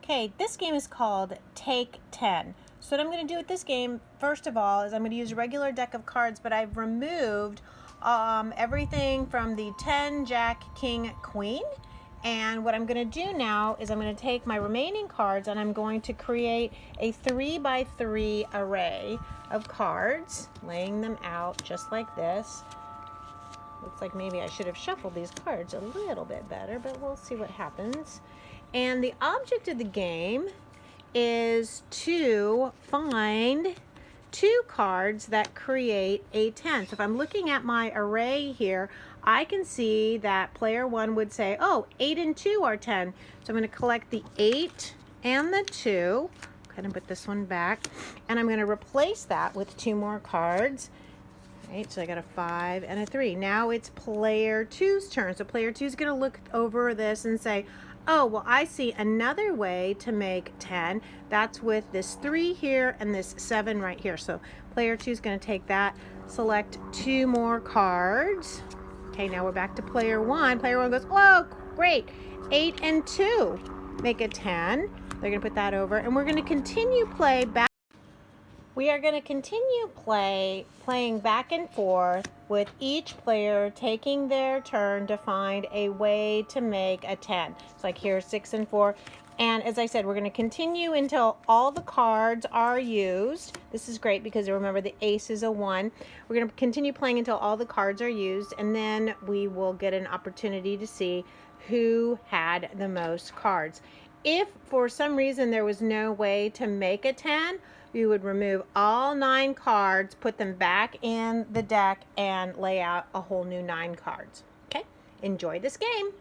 Okay, this game is called Take 10. So what I'm going to do with this game, first of all, is I'm going to use a regular deck of cards, but I've removed everything from the 10, Jack, King, Queen. And what I'm going to do now is I'm going to take my remaining cards and I'm going to create a 3x3 array of cards, laying them out just like this. Looks like maybe I should have shuffled these cards a little bit better, but we'll see what happens. And the object of the game is to find two cards that create a 10. So if I'm looking at my array here, I can see that player 1 would say, oh, 8 and 2 are 10. So I'm going to collect the 8 and the 2. Kind of put this one back. And I'm going to replace that with 2 more cards. Right, so I got a 5 and a 3. Now it's player 2's turn. So player 2 is going to look over this and say, oh, well, I see another way to make 10. That's with this 3 here and this 7 right here. So player 2 is going to take that, select 2 more cards. Okay, now we're back to player 1. Player 1 goes, whoa, great. 8 and 2 make a 10. They're going to put that over, and we're going to continue play back. We are going to continue playing back and forth with each player taking their turn to find a way to make a 10. It's like here's 6 and 4. And as I said, we're going to continue until all the cards are used. This is great because remember the ace is a 1. We're going to continue playing until all the cards are used, and then we will get an opportunity to see who had the most cards. If for some reason there was no way to make a 10, you would remove all 9 cards, put them back in the deck, and lay out a whole new 9 cards. Okay, enjoy this game.